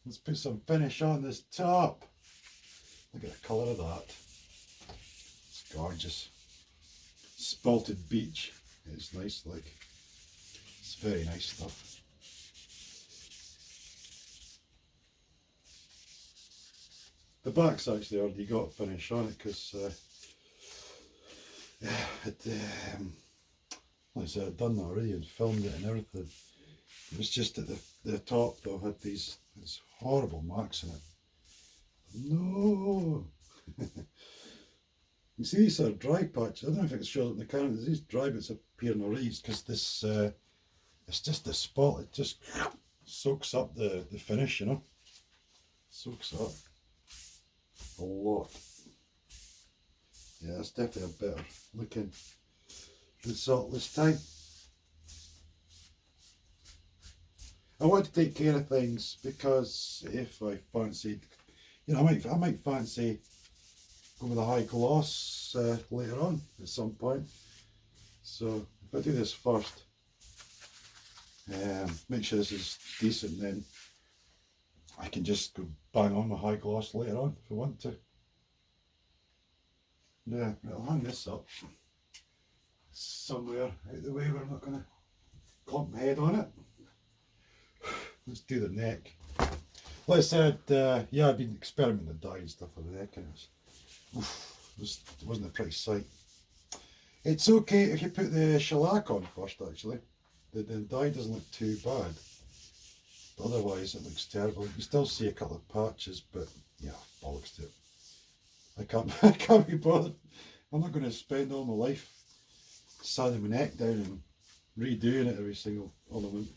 Let's put some finish on this top. Look at the colour of that. It's gorgeous. Spalted beech. It's nice, like. It's very nice stuff. The back's actually already got finish on it because like I said, I'd done that already and filmed it and everything. It was just at the top though, had these horrible marks in it. No! You see these sort of dry patches. I don't know if it shows up in the camera. There's these dry bits appearing already because this, it's just the spot. It just soaks up the finish, you know. Soaks up a lot. Yeah, it's definitely a better looking result this time. I want to take care of things because if I fancied, you know, I might fancy going with a high gloss later on at some point. So if I do this first, make sure this is decent, then I can just go bang on my high gloss later on if I want to. Yeah, I'll hang this up somewhere out of the way where I'm not going to clump my head on it. Let's do the neck. Like I said, yeah, I've been experimenting with dye and stuff for the neck, and it wasn't a pretty sight. It's okay if you put the shellac on first, actually. The dye doesn't look too bad. But otherwise, it looks terrible. You can still see a couple of patches, but yeah, bollocks to it. I can't be bothered. I'm not going to spend all my life sanding my neck down and redoing it every single ornament,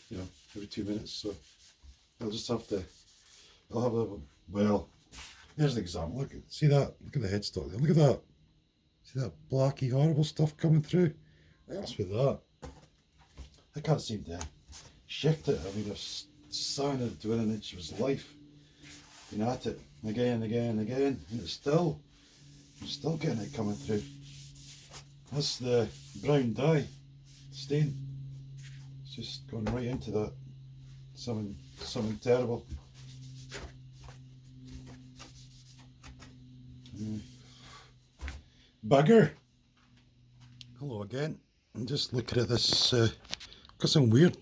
you know, every 2 minutes. So I'll just have to. I'll have a well. Here's an example. Look at that. Look at the headstock there. Look at that. See that blacky horrible stuff coming through? What's with that? I can't seem to shift it. I mean, I've sanded it within an inch of its life. Been at it again and again and again, and I'm still getting it coming through. That's the brown dye stain. It's just going right into that. Something terrible. Bugger. Hello again. I'm just looking at this. Got some weird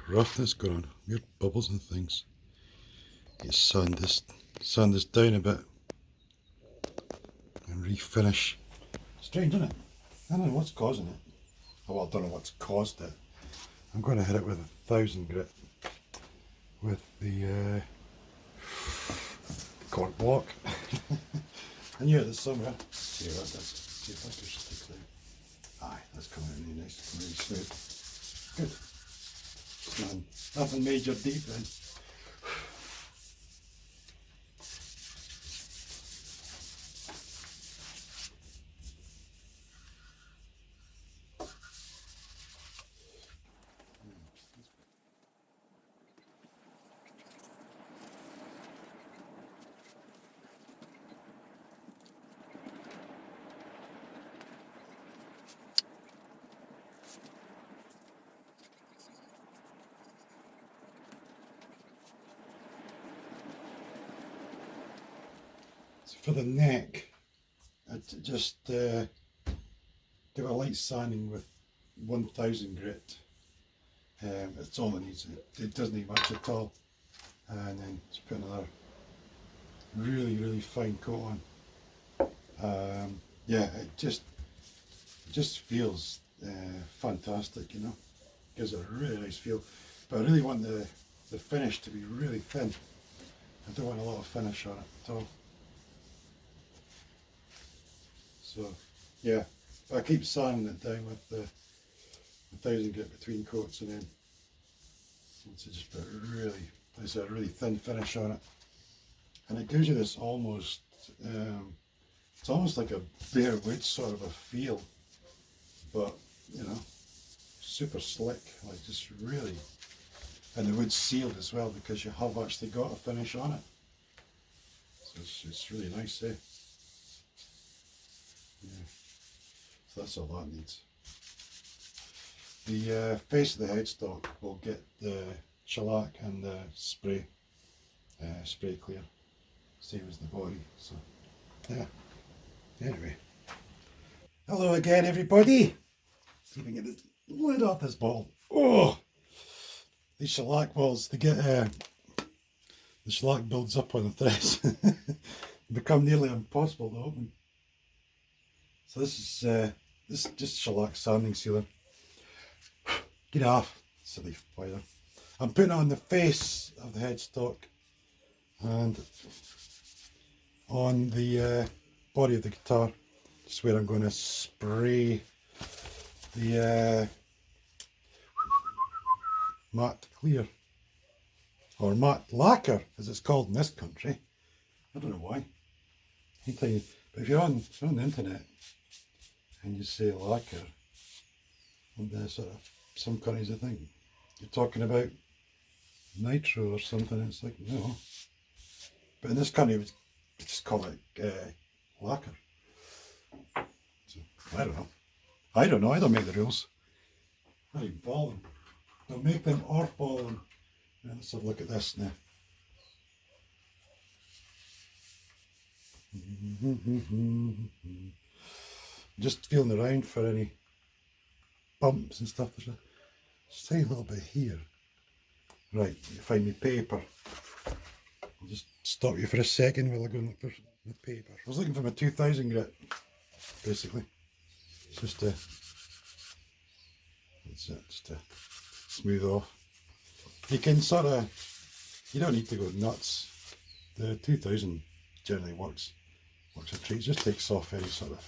roughness going on. Weird bubbles and things. Get sand this down a bit and refinish. Strange, isn't it? I don't know what's causing it. Oh, well, I don't know what's caused it. I'm going to hit it with 1000 grit with the cork block. I knew it was somewhere. See what that does. See if I can stick there. Aye, that's coming out really nice, really smooth. Good. Nothing major deep then. For the neck, I just give a light sanding with 1000 grit. It's all it needs. It doesn't need much at all. And then just put another really fine coat on. Yeah, it just feels fantastic, you know. Gives it a really nice feel. But I really want the finish to be really thin. I don't want a lot of finish on it at all. So yeah, I keep sanding it down with the 1000 grit between coats, and then once I just put a really thin finish on it, and it gives you this almost, it's almost like a bare wood sort of a feel, but you know, super slick, like just really, and the wood's sealed as well because you have actually got a finish on it. So it's really nice, eh? Yeah. So that's all that needs. The face of the headstock will get the shellac and the spray spray clear, same as the body. So yeah. Anyway, hello again, everybody. See if we can get the lid off this bottle. Oh, these shellac balls, they get the shellac builds up on the threads, become nearly impossible to open. So this is just shellac sanding sealer. Get off, silly spider. I'm putting it on the face of the headstock and on the body of the guitar, just where I'm going to spray the matte clear, or matte lacquer as it's called in this country. I don't know why. But if you're on the internet and you say lacquer, and there's some countries, I think you're talking about nitro or something. It's like, no, but in this country we just call it lacquer. So I don't know. I don't make the rules. I don't even follow them. Don't make them or follow them. Now, let's have a look at this now. Just feeling around for any bumps and stuff. There's a tiny little bit here. Right, you find me paper. I'll just stop you for a second while I go and look for the paper. I was looking for my 2000 grit, basically. It's just to smooth off. You can you don't need to go nuts. The 2000 generally works a treat. It just takes off any sort of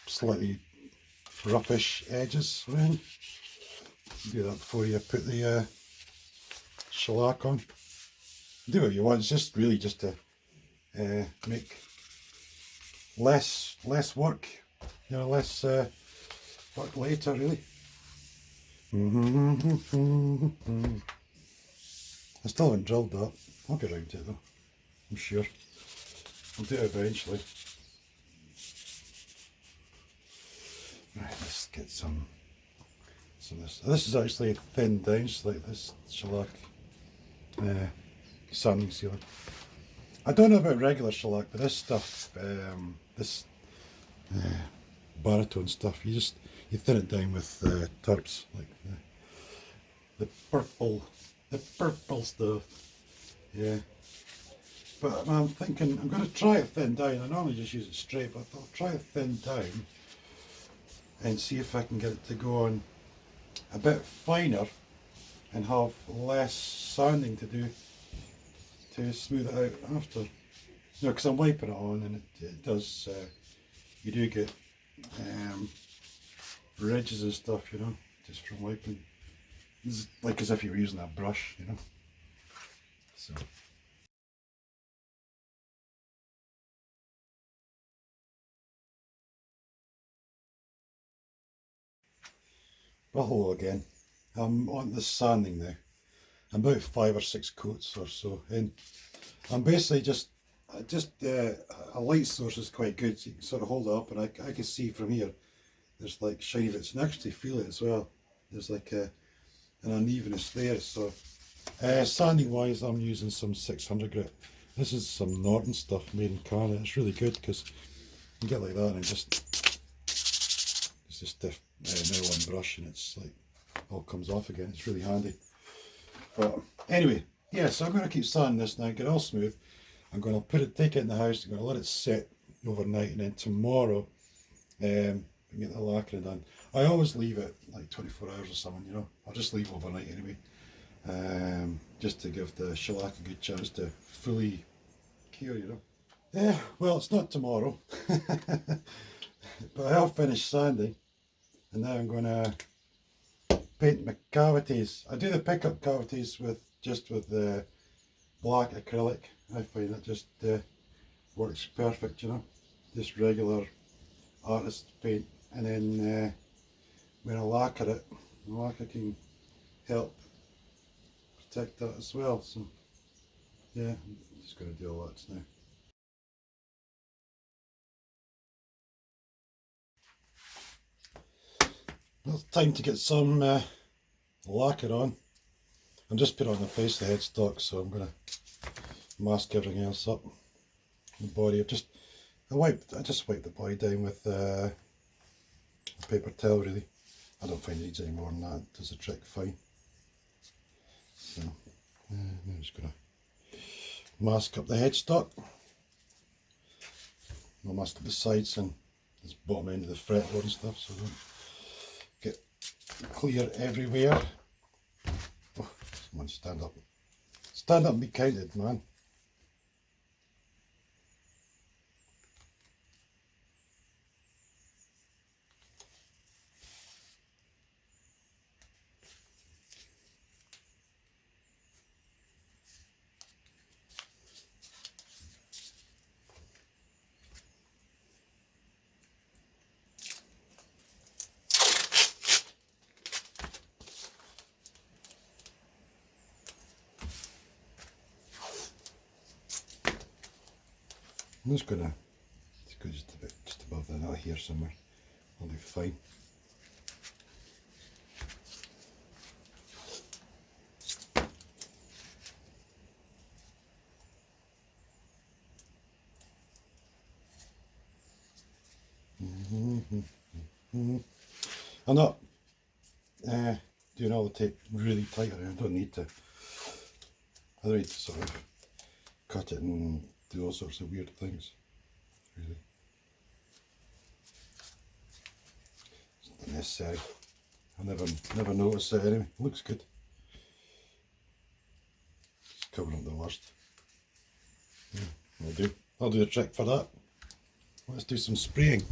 slightly roughish edges around. Do that before you put the shellac on. Do what you want. It's just really just to make less work, less work later, really. I still haven't drilled that. I'll get around to it though, I'm sure. I'll do it eventually. Right, let's get some of this. This is actually thinned down, just like this shellac sanding sealer. I don't know about regular shellac, but this stuff, this baritone stuff, you thin it down with turps, like the purple stuff. Yeah. But I'm thinking I'm going to try it thin down. I normally just use it straight, but I'll try it thin down and see if I can get it to go on a bit finer and have less sanding to do to smooth it out after. Because I'm wiping it on and it does, you do get ridges and stuff, just from wiping. It's like as if you were using a brush, So. Well, hello again. I'm on the sanding now. I'm about 5 or 6 coats or so in. I'm basically just a light source is quite good, so you can sort of hold it up and I can see from here there's like shiny bits, and actually feel it as well. There's like an unevenness there. So sanding wise, I'm using some 600 grit. This is some Norton stuff made in Canada. It's really good because you get like that and it's just a stiff nylon brush and it's like all comes off again. It's really handy. But anyway, yeah, so I'm going to keep sanding this now, get it all smooth. I'm going to take it in the house, I'm going to let it sit overnight, and then tomorrow get the lacquering done. I always leave it like 24 hours or something, I'll just leave overnight anyway, just to give the shellac a good chance to fully cure, Yeah, well, it's not tomorrow, but I have finished sanding, and now I'm going to paint my cavities. I do the pickup cavities with the black acrylic. I find that just works perfect, just regular artist paint, and then when I lacquer it, the lacquer can help protect that as well. So yeah, I'm just going to do all that now. Well, it's time to get some lacquer on. I'm just putting on the face of the headstock, so I'm going to mask everything else up. The body, I just wiped the body down with a paper towel really. I don't find it needs any more than that, it does the trick fine. So, I'm just going to mask up the headstock. I'll mask up the sides and this bottom end of the fretboard and stuff, so I don't get clear everywhere. Oh, someone stand up. Stand up and be counted, man. I'm just gonna go just a bit, just above the nut here somewhere. I'll do fine. I'm not doing all the tape really tight around. I don't need to. I don't need to sort of cut it and do all sorts of weird things, really. It's not necessary. I never noticed it anyway. It looks good. Just covering up the worst. Yeah, I'll do the trick for that. Let's do some spraying.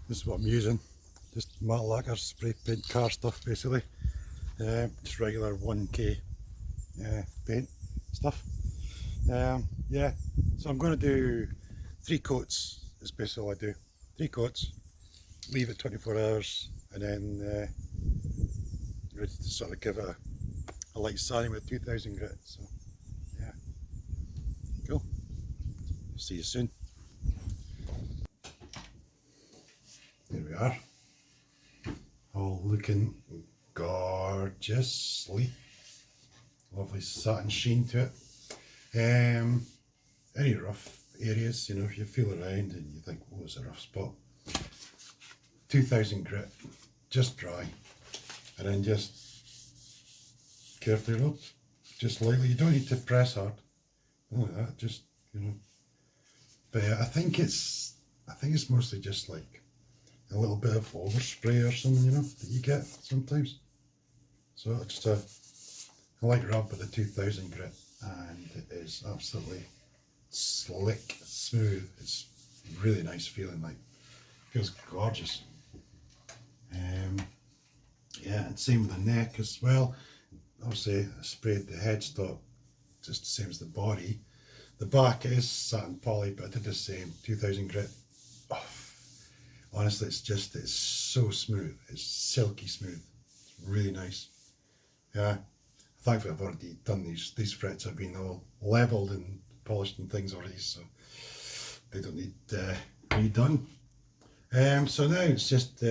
This is what I'm using, just matte lacquer spray paint car stuff basically, just regular 1K paint stuff. Yeah, so I'm going to do 3 coats is basically all I do. 3 coats, leave it 24 hours and then ready to sort of give it a light sanding with 2000 grit. So yeah, cool, see you soon. Here we are, all looking gorgeously, lovely satin sheen to it. Any rough areas, you know, if you feel around and you think, oh, it's a rough spot, 2000 grit, just dry, and then just carefully rub, just lightly. You don't need to press hard, like that, just, you know. But yeah, I think it's mostly just like a little bit of overspray or something, you know, that you get sometimes. So just a light rub with the 2000 grit, and it is absolutely slick, smooth. It's really nice feeling, like, feels gorgeous. Yeah, and same with the neck as well. Obviously I sprayed the headstock just the same as the body. The back is satin poly, but I did the same, 2000 grit. Oh, honestly, it's so smooth. It's silky smooth. It's really nice. Yeah, thankfully I've already done these frets have been all levelled and polished and things already, so they don't need redone. So now it's just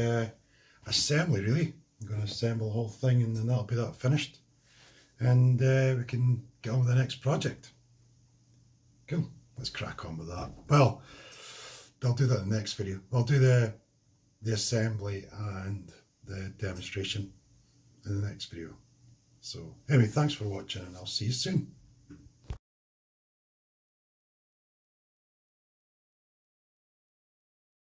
assembly really. I'm going to assemble the whole thing and then that'll be that finished. And we can get on with the next project. Cool, let's crack on with that. Well, I'll do that in the next video. I'll do the the assembly and the demonstration in the next video. So anyway, thanks for watching and I'll see you soon.